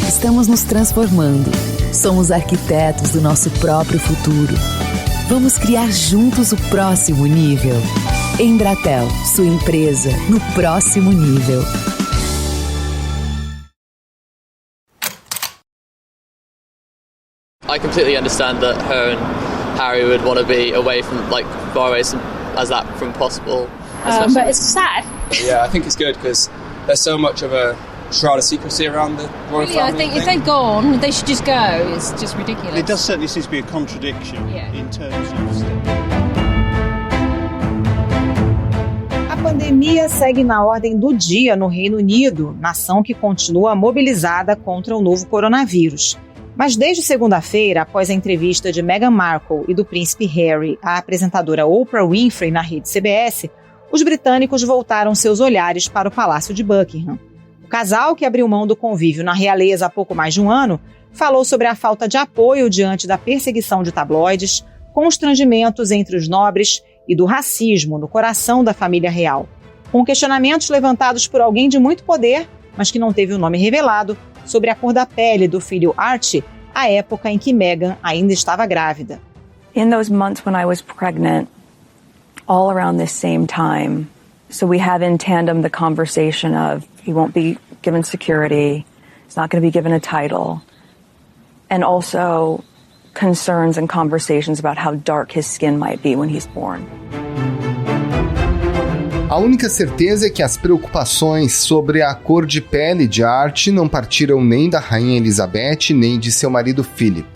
Estamos nos transformando. Somos arquitetos do nosso próprio futuro. Vamos criar juntos o próximo nível. Embratel, sua empresa no próximo nível. I completely understand that her and Harry would want to be away from, far away as that from possible. But it's sad. Yeah, I think it's good because there's so much of a shroud of secrecy around the royal family. I think if they've gone, they should just go. It's just ridiculous. It does certainly seem to be a contradiction in terms of... A pandemia segue na ordem do dia no Reino Unido, nação que continua mobilizada contra o novo coronavírus. Mas desde segunda-feira, após a entrevista de Meghan Markle e do príncipe Harry à apresentadora Oprah Winfrey na rede CBS, os britânicos voltaram seus olhares para o Palácio de Buckingham. O casal, que abriu mão do convívio na realeza há pouco mais de um ano, falou sobre a falta de apoio diante da perseguição de tabloides, constrangimentos entre os nobres e do racismo no coração da família real. Com questionamentos levantados por alguém de muito poder, mas que não teve o nome revelado, sobre a cor da pele do filho Archie, à época em que Meghan ainda estava grávida. In those months when I was pregnant, all around this same time, so we have in tandem the conversation of he won't be given security, he's not going to be given a title, and also concerns and conversations about how dark his skin might be when he's born. A única certeza é que as preocupações sobre a cor de pele de Archie não partiram nem da rainha Elizabeth nem de seu marido Philip.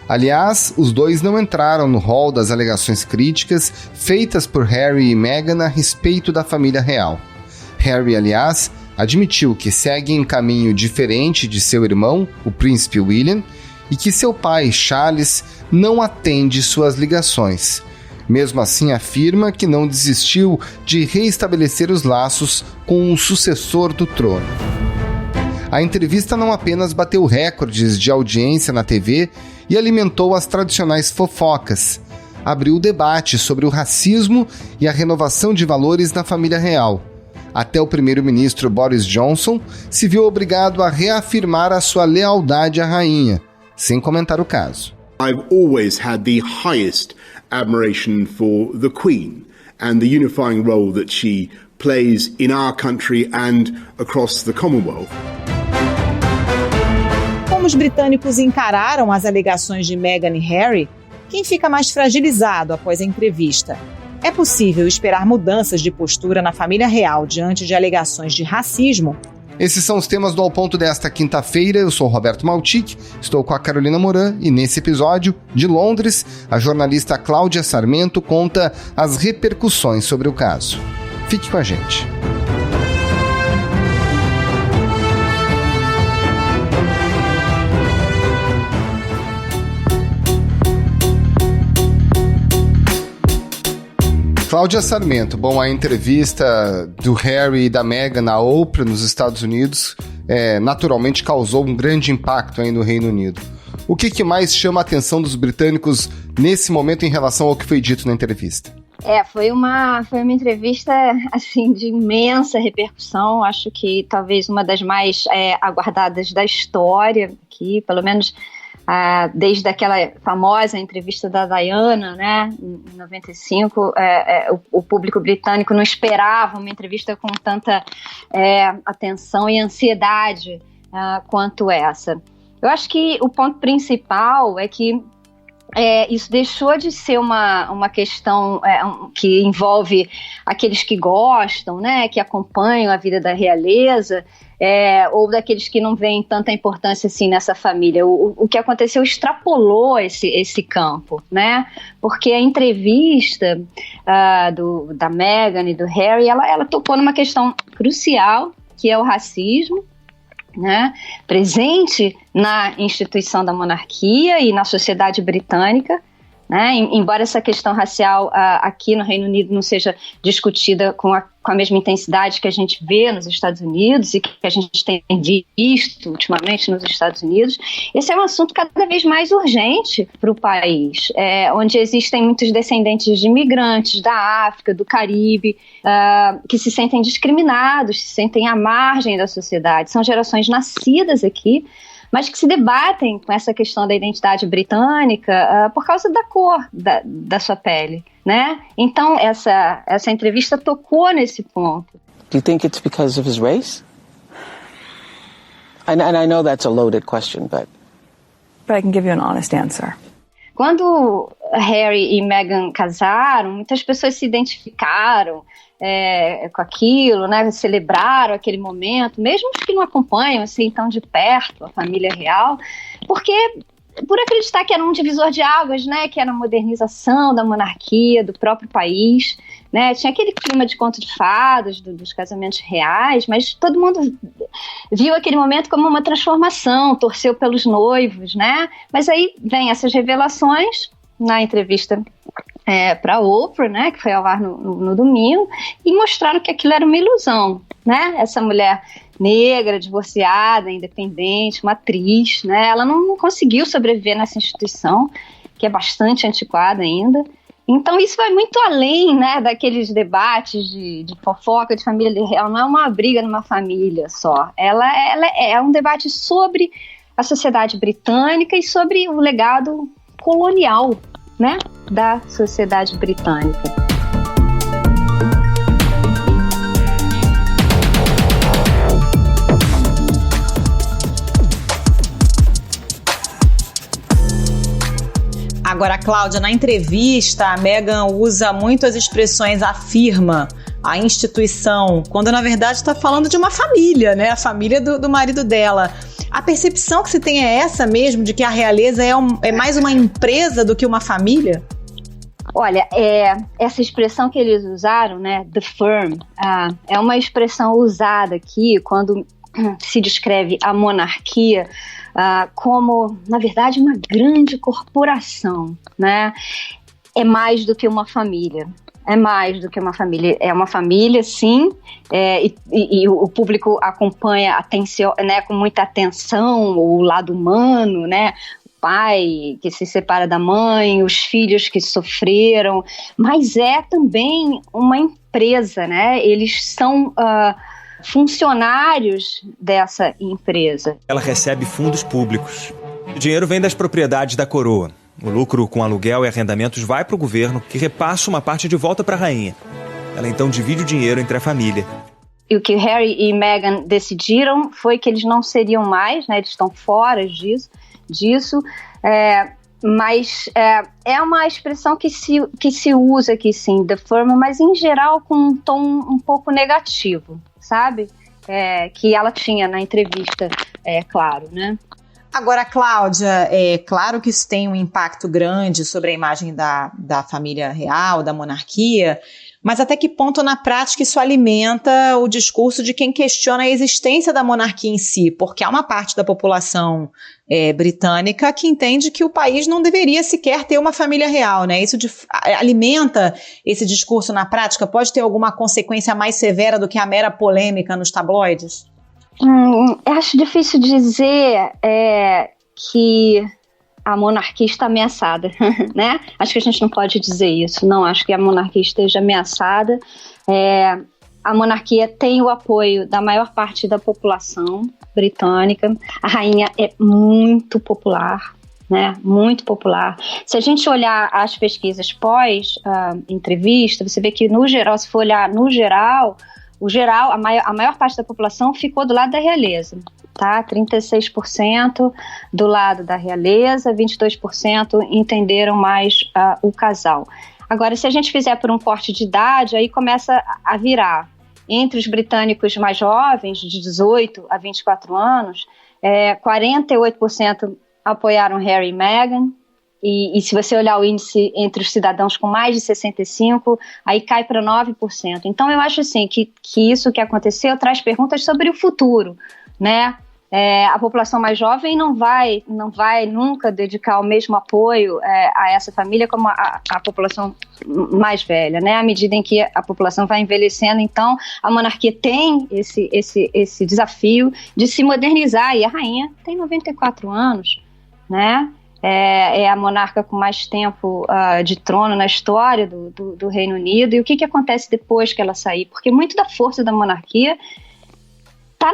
Aliás, os dois não entraram no rol das alegações críticas feitas por Harry e Meghan a respeito da família real. Harry, aliás, admitiu que segue em caminho diferente de seu irmão, o príncipe William, e que seu pai, Charles, não atende suas ligações. Mesmo assim, afirma que não desistiu de reestabelecer os laços com o sucessor do trono. A entrevista não apenas bateu recordes de audiência na TV e alimentou as tradicionais fofocas, abriu o debate sobre o racismo e a renovação de valores na família real. Até o primeiro-ministro Boris Johnson se viu obrigado a reafirmar a sua lealdade à rainha, sem comentar o caso. I've always had the highest admiration for the Queen and the unifying role that she plays in our country and across the Commonwealth. Como os britânicos encararam as alegações de Meghan e Harry, quem fica mais fragilizado após a entrevista? É possível esperar mudanças de postura na família real diante de alegações de racismo? Esses são os temas do Ao Ponto desta quinta-feira. Eu sou Roberto Maltic, estou com a Carolina Moran e nesse episódio, de Londres, a jornalista Cláudia Sarmento conta as repercussões sobre o caso. Fique com a gente. Cláudia Sarmento, bom, a entrevista do Harry e da Meghan na Oprah nos Estados Unidos naturalmente causou um grande impacto aí no Reino Unido. O que mais chama a atenção dos britânicos nesse momento em relação ao que foi dito na entrevista? Foi uma entrevista assim, de imensa repercussão, acho que talvez uma das mais aguardadas da história, aqui, pelo menos desde aquela famosa entrevista da Diana, né, em 95, o público britânico não esperava uma entrevista com tanta atenção e ansiedade quanto essa. Eu acho que o ponto principal é que isso deixou de ser uma questão que envolve aqueles que gostam, né, que acompanham a vida da realeza, ou daqueles que não veem tanta importância assim nessa família. O que aconteceu extrapolou esse campo, né? Porque a entrevista da Meghan e do Harry, ela tocou numa questão crucial, que é o racismo, né? Presente na instituição da monarquia e na sociedade britânica, né? Embora essa questão racial aqui no Reino Unido não seja discutida com a mesma intensidade que a gente vê nos Estados Unidos e que a gente tem visto ultimamente nos Estados Unidos, esse é um assunto cada vez mais urgente para o país, onde existem muitos descendentes de imigrantes da África, do Caribe, que se sentem discriminados, se sentem à margem da sociedade. São gerações nascidas aqui, mas que se debatem com essa questão da identidade britânica por causa da cor da sua pele, né? Então, essa entrevista tocou nesse ponto. Do you think it's because of his race? And I know that's a loaded question, but I can give you an honest answer. Quando Harry e Meghan casaram, muitas pessoas se identificaram com aquilo, né? Celebraram aquele momento, mesmo os que não acompanham assim tão de perto a família real, porque por acreditar que era um divisor de águas, né? Que era a modernização da monarquia, do próprio país, né? Tinha aquele clima de conto de fadas, dos casamentos reais, mas todo mundo viu aquele momento como uma transformação, torceu pelos noivos, né? Mas aí vem essas revelações na entrevista para Oprah, né? Que foi ao ar no domingo, e mostraram que aquilo era uma ilusão, né? Essa mulher negra, divorciada, independente, uma atriz, né? Ela não conseguiu sobreviver nessa instituição, que é bastante antiquada ainda. Então isso vai muito além, né, daqueles debates de fofoca de família real. Não é uma briga numa família só. Ela é um debate sobre a sociedade britânica e sobre o legado colonial, né, da sociedade britânica. Agora, Cláudia, na entrevista, a Meghan usa muito as expressões afirma, a instituição, quando na verdade está falando de uma família, né? A família do marido dela. A percepção que se tem é essa mesmo, de que a realeza é mais uma empresa do que uma família? Olha, essa expressão que eles usaram, né, the firm, é uma expressão usada aqui quando se descreve a monarquia como, na verdade, uma grande corporação, né? É mais do que uma família. É mais do que uma família. É uma família, sim, e o público acompanha com muita atenção o lado humano, né? O pai que se separa da mãe, os filhos que sofreram, mas é também uma empresa, né? Eles são funcionários dessa empresa. Ela recebe fundos públicos. O dinheiro vem das propriedades da coroa. O lucro com aluguel e arrendamentos vai para o governo, que repassa uma parte de volta para a rainha. Ela então divide o dinheiro entre a família. E o que Harry e Meghan decidiram foi que eles não seriam mais, né? Eles estão fora disso. Mas é uma expressão que se usa aqui, sim, the firm, mas em geral com um tom um pouco negativo, sabe? Que ela tinha na entrevista, claro, né? Agora, Cláudia, é claro que isso tem um impacto grande sobre a imagem da família real, da monarquia, mas até que ponto na prática isso alimenta o discurso de quem questiona a existência da monarquia em si? Porque há uma parte da população britânica que entende que o país não deveria sequer ter uma família real, né? Isso alimenta esse discurso na prática? Pode ter alguma consequência mais severa do que a mera polêmica nos tabloides? Acho difícil dizer que a monarquia está ameaçada, né? Acho que a gente não pode dizer isso. Não acho que a monarquia esteja ameaçada. A monarquia tem o apoio da maior parte da população britânica. A rainha é muito popular, né? Muito popular. Se a gente olhar as pesquisas pós-entrevista, você vê que, no geral, se for olhar no geral, a maior parte da população ficou do lado da realeza, tá? 36% do lado da realeza, 22% entenderam mais o casal. Agora, se a gente fizer por um corte de idade, aí começa a virar. Entre os britânicos mais jovens, de 18 a 24 anos, 48% apoiaram Harry e Meghan, e se você olhar o índice entre os cidadãos com mais de 65, aí cai para 9%. Então, eu acho assim, que isso que aconteceu traz perguntas sobre o futuro, né? A população mais jovem não vai nunca dedicar o mesmo apoio a essa família como a população mais velha, né? À medida em que a população vai envelhecendo, então a monarquia tem esse desafio de se modernizar, e a rainha tem 94 anos, né? É a monarca com mais tempo de trono na história do Reino Unido. E o que acontece depois que ela sair? Porque muito da força da monarquia está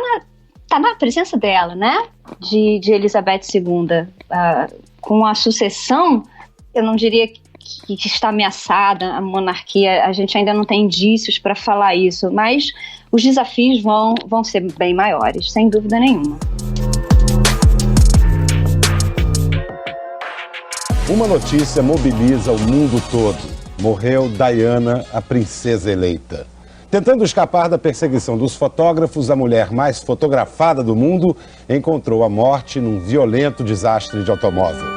está na presença dela, né? De Elizabeth II. Com a sucessão, eu não diria que está ameaçada a monarquia, a gente ainda não tem indícios para falar isso, mas os desafios vão ser bem maiores, sem dúvida nenhuma. Uma notícia mobiliza o mundo todo. Morreu Diana, a princesa eleita. Tentando escapar da perseguição dos fotógrafos, a mulher mais fotografada do mundo encontrou a morte num violento desastre de automóvel.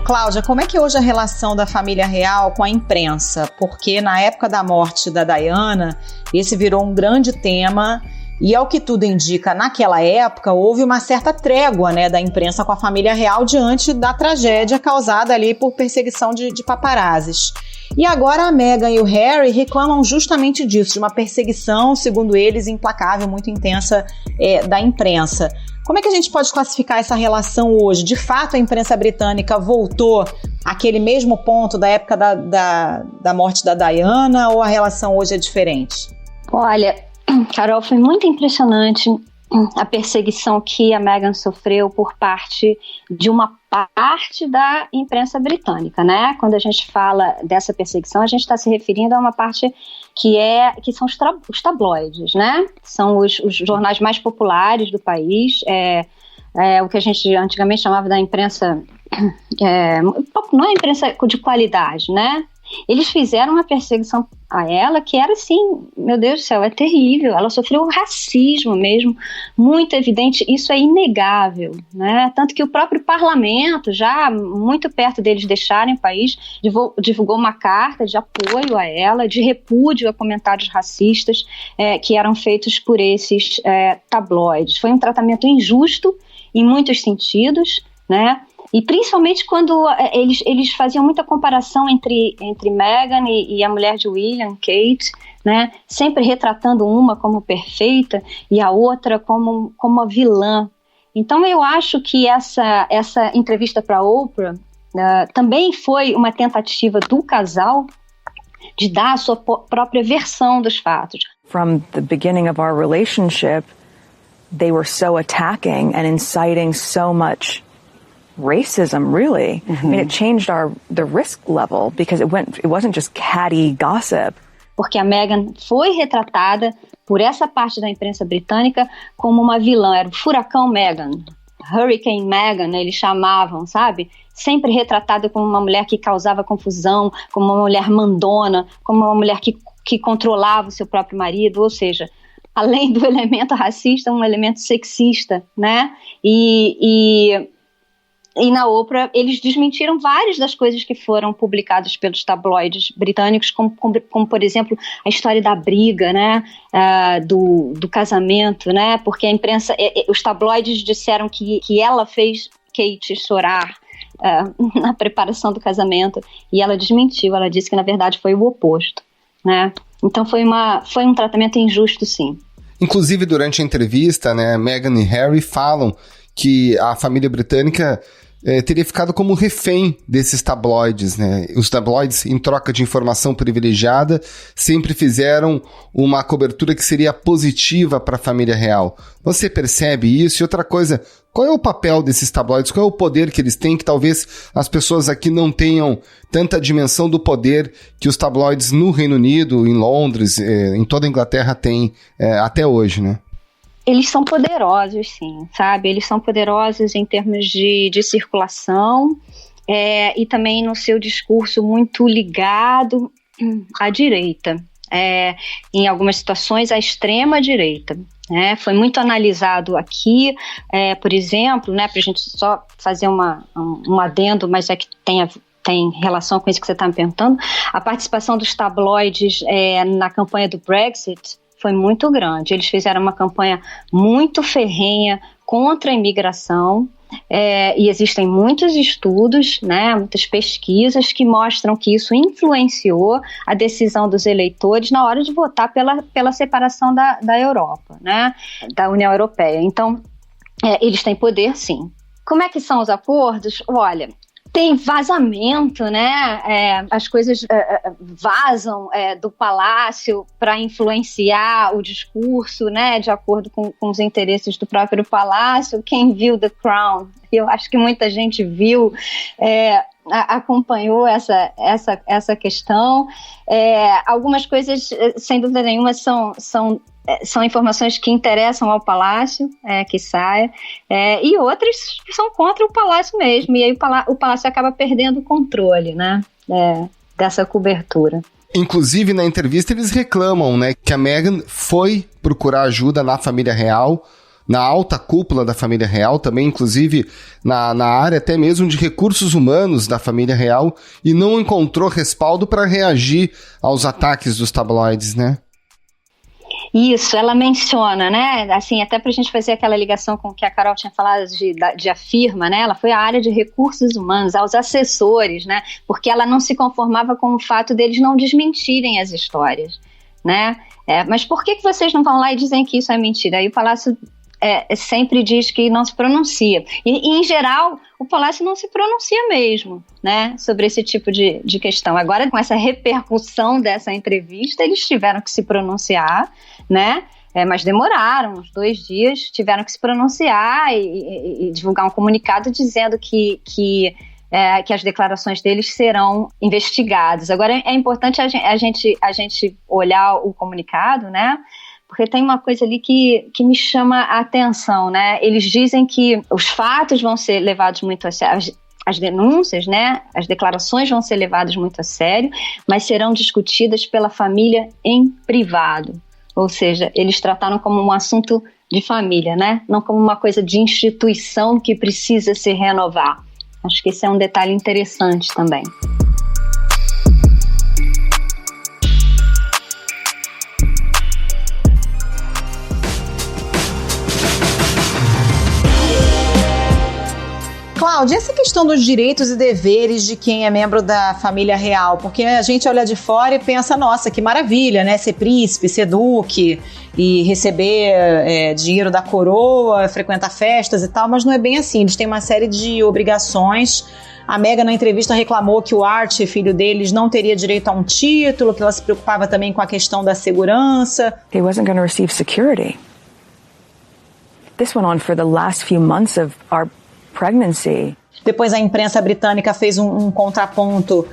Cláudia, como é que hoje a relação da família real com a imprensa? Porque na época da morte da Diana, esse virou um grande tema e, ao que tudo indica, naquela época houve uma certa trégua, né, da imprensa com a família real diante da tragédia causada ali por perseguição de paparazzis. E agora a Meghan e o Harry reclamam justamente disso, de uma perseguição, segundo eles, implacável, muito intensa da imprensa. Como é que a gente pode classificar essa relação hoje? De fato, a imprensa britânica voltou àquele mesmo ponto da época da morte da Diana, ou a relação hoje é diferente? Olha, Carol, foi muito impressionante a perseguição que a Meghan sofreu por parte de uma parte da imprensa britânica, né? Quando a gente fala dessa perseguição, a gente está se referindo a uma parte que são os tabloides, né? São os jornais mais populares do país, o que a gente antigamente chamava da imprensa, não é imprensa de qualidade, né? Eles fizeram uma perseguição a ela que era assim, meu Deus do céu, é terrível. Ela sofreu racismo mesmo, muito evidente, isso é inegável, né? Tanto que o próprio parlamento, já muito perto deles deixarem o país, divulgou uma carta de apoio a ela, de repúdio a comentários racistas que eram feitos por esses tabloides. Foi um tratamento injusto em muitos sentidos, né? E principalmente quando eles faziam muita comparação entre Meghan e a mulher de William, Kate, né? Sempre retratando uma como perfeita e a outra como uma vilã. Então eu acho que essa entrevista para a Oprah também foi uma tentativa do casal de dar a sua própria versão dos fatos. From the beginning of our relationship, they were so attacking and inciting so much racism, really. I mean, it changed the risk level because it wasn't just catty gossip. Porque a Meghan foi retratada por essa parte da imprensa britânica como uma vilã, era o furacão Meghan, Hurricane Meghan, né, eles chamavam, sabe? Sempre retratada como uma mulher que causava confusão, como uma mulher mandona, como uma mulher que controlava o seu próprio marido, ou seja, além do elemento racista, um elemento sexista, né? E na Oprah, eles desmentiram várias das coisas que foram publicadas pelos tabloides britânicos, como por exemplo, a história da briga, né, do casamento, né, porque a imprensa, os tabloides disseram que ela fez Kate chorar na preparação do casamento, e ela desmentiu, ela disse que na verdade foi o oposto, né. Então foi um tratamento injusto, sim. Inclusive, durante a entrevista, né, Meghan e Harry falam que a família britânica teria ficado como refém desses tabloides, né? Os tabloides, em troca de informação privilegiada, sempre fizeram uma cobertura que seria positiva para a família real. Você percebe isso? E outra coisa, qual é o papel desses tabloides? Qual é o poder que eles têm, que talvez as pessoas aqui não tenham tanta dimensão do poder que os tabloides no Reino Unido, em Londres, em toda a Inglaterra têm até hoje, né? Eles são poderosos, sim, sabe? Eles são poderosos em termos de circulação e também no seu discurso muito ligado à direita. Em algumas situações, à extrema-direita. Foi muito analisado aqui, por exemplo, né, para a gente só fazer um adendo, mas é que tem relação com isso que você está me perguntando, a participação dos tabloides na campanha do Brexit foi muito grande. Eles fizeram uma campanha muito ferrenha contra a imigração, e existem muitos estudos, né, muitas pesquisas que mostram que isso influenciou a decisão dos eleitores na hora de votar pela separação da Europa, né, da União Europeia. Então, eles têm poder, sim. Como é que são os acordos? Olha, Tem vazamento, né? As coisas vazam do palácio para influenciar o discurso, né? De acordo com os interesses do próprio palácio. Quem viu The Crown, eu acho que muita gente viu, acompanhou essa questão. Algumas coisas, sem dúvida nenhuma, são informações que interessam ao Palácio, que saia, e outras são contra o Palácio mesmo, e aí o Palácio acaba perdendo o controle, né, dessa cobertura. Inclusive, na entrevista, eles reclamam, né, que a Meghan foi procurar ajuda na família real, na alta cúpula da família real, também inclusive na área até mesmo de recursos humanos da família real, e não encontrou respaldo para reagir aos ataques dos tabloides, né? Isso, ela menciona, né, assim, até pra gente fazer aquela ligação com o que a Carol tinha falado de a firma, né, ela foi à área de recursos humanos, aos assessores, né, porque ela não se conformava com o fato deles não desmentirem as histórias, né, mas por que vocês não vão lá e dizem que isso é mentira? Aí o Palácio sempre diz que não se pronuncia, e em geral o Palácio não se pronuncia mesmo, né, sobre esse tipo de questão. Agora, com essa repercussão dessa entrevista, eles tiveram que se pronunciar, né, mas demoraram uns 2 dias, tiveram que se pronunciar e divulgar um comunicado dizendo que as declarações deles serão investigadas. Agora, é importante a gente olhar o comunicado, né, porque tem uma coisa ali que me chama a atenção, né? Eles dizem que os fatos vão ser levados muito a sério, as denúncias, né? As declarações vão ser levadas muito a sério, mas serão discutidas pela família em privado. Ou seja, eles trataram como um assunto de família, né? Não como uma coisa de instituição que precisa se renovar. Acho que esse é um detalhe interessante também. Cláudia, essa questão dos direitos e deveres de quem é membro da família real, porque a gente olha de fora e pensa, nossa, que maravilha, né, ser príncipe, ser duque e receber dinheiro da coroa, frequentar festas e tal, mas não é bem assim, eles têm uma série de obrigações. A Meghan na entrevista reclamou que o Archie, filho deles, não teria direito a um título, que ela se preocupava também com a questão da segurança. He wasn't going to receive security. This went on for the last few months of our pregnancy. Depois a imprensa britânica fez um contraponto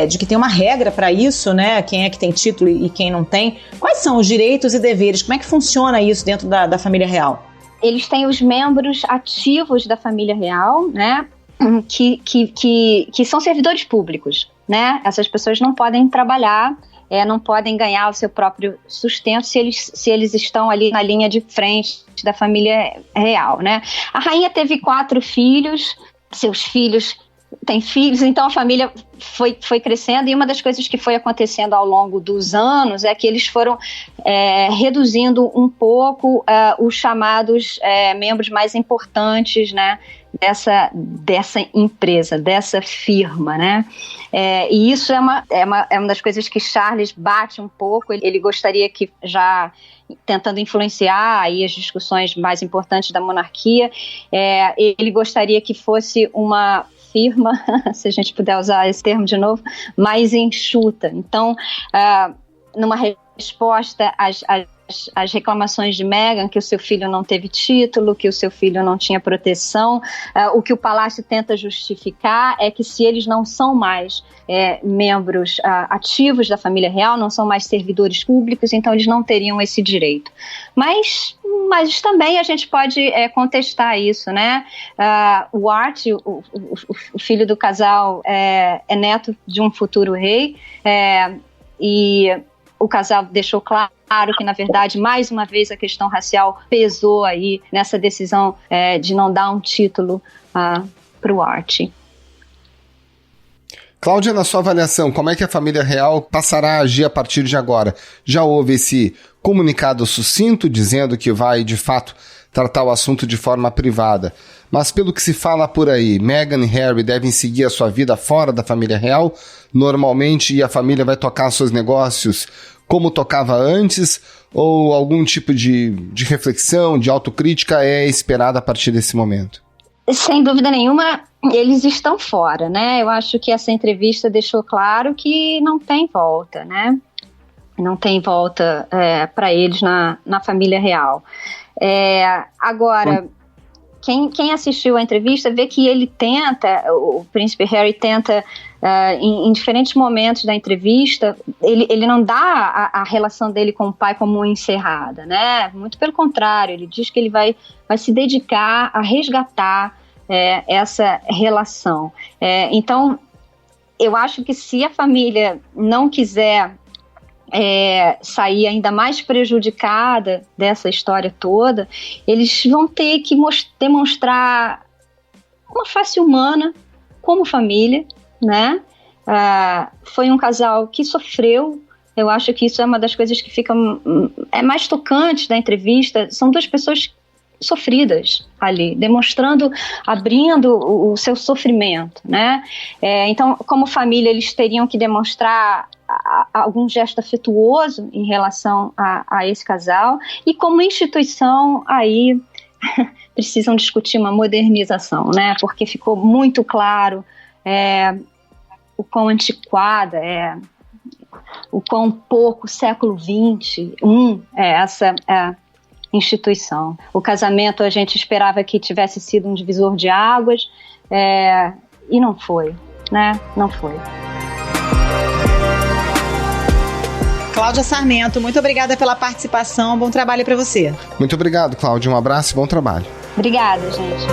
de que tem uma regra para isso, né? Quem é que tem título e quem não tem. Quais são os direitos e deveres? Como é que funciona isso dentro da família real? Eles têm os membros ativos da família real, né? Que são servidores públicos, né? Essas pessoas não podem trabalhar, não podem ganhar o seu próprio sustento se eles estão ali na linha de frente da família real, né? A rainha teve 4 filhos, seus filhos têm filhos, então a família foi crescendo, e uma das coisas que foi acontecendo ao longo dos anos é que eles foram reduzindo um pouco os chamados membros mais importantes, né, dessa empresa, dessa firma, né? E isso é uma das coisas que Charles bate um pouco. Ele gostaria que, já tentando influenciar aí as discussões mais importantes da monarquia, ele gostaria que fosse uma firma, se a gente puder usar esse termo de novo, mais enxuta. Então, numa resposta às reclamações de Meghan, que o seu filho não teve título, que o seu filho não tinha proteção, o que o Palácio tenta justificar é que se eles não são mais membros ativos da família real, não são mais servidores públicos, então eles não teriam esse direito. Mas também a gente pode contestar isso, né? O Archie, o filho do casal, é neto de um futuro rei, e o casal deixou claro que, na verdade, mais uma vez a questão racial pesou aí nessa decisão de não dar um título para o Archie. Cláudia, na sua avaliação, como é que a família real passará a agir a partir de agora? Já houve esse comunicado sucinto dizendo que vai, de fato, tratar o assunto de forma privada. Mas pelo que se fala por aí, Meghan e Harry devem seguir a sua vida fora da família real, normalmente, e a família vai tocar seus negócios como tocava antes, ou algum tipo de reflexão, de autocrítica é esperada a partir desse momento? Sem dúvida nenhuma, eles estão fora, né? Eu acho que essa entrevista deixou claro que não tem volta, né? Não tem volta para eles na família real. Agora, quem assistiu a entrevista vê que ele tenta, o príncipe Harry tenta, em diferentes momentos da entrevista, ele não dá a relação dele com o pai como encerrada, né? Muito pelo contrário, ele diz que ele vai se dedicar a resgatar essa relação. Então, eu acho que se a família não quiser sair ainda mais prejudicada dessa história toda, eles vão ter que demonstrar uma face humana como família, né? Foi um casal que sofreu. Eu acho que isso é uma das coisas que fica mais tocante da entrevista. São duas pessoas sofridas ali, demonstrando, abrindo o seu sofrimento, né? Então, como família, eles teriam que demonstrar algum gesto afetuoso em relação a esse casal, e como instituição, aí precisam discutir uma modernização, né? Porque ficou muito claro o quão antiquada o quão pouco século XXI essa instituição. O casamento a gente esperava que tivesse sido um divisor de águas, e não foi, né? Não foi. Cláudia Sarmento, muito obrigada pela participação, bom trabalho para você. Muito obrigado, Cláudia, um abraço e bom trabalho. Obrigada, gente.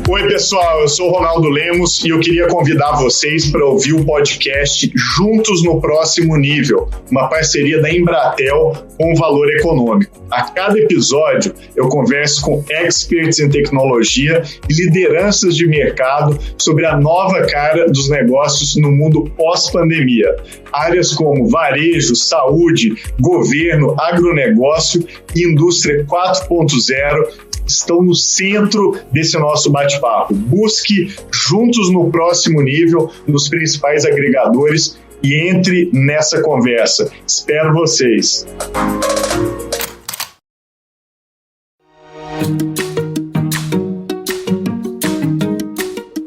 Oi pessoal, eu sou o Ronaldo Lemos e eu queria convidar vocês para ouvir o podcast Juntos no Próximo Nível, uma parceria da Embratel com Valor Econômico. A cada episódio eu converso com experts em tecnologia e lideranças de mercado sobre a nova cara dos negócios no mundo pós-pandemia. Áreas como varejo, saúde, governo, agronegócio e indústria 4.0 estão no centro desse nosso bate-papo. Busque Juntos no Próximo Nível nos principais agregadores e entre nessa conversa. Espero vocês.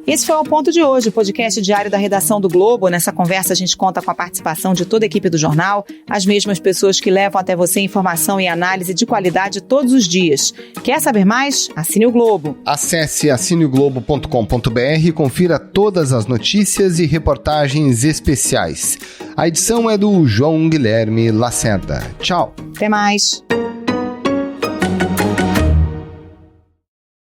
Esse foi o Ponto de Hoje, o podcast diário da redação do Globo. Nessa conversa a gente conta com a participação de toda a equipe do jornal, as mesmas pessoas que levam até você informação e análise de qualidade todos os dias. Quer saber mais? Assine o Globo. Acesse assineoglobo.com.br e confira todas as notícias e reportagens especiais. A edição é do João Guilherme Lacerda. Tchau. Até mais.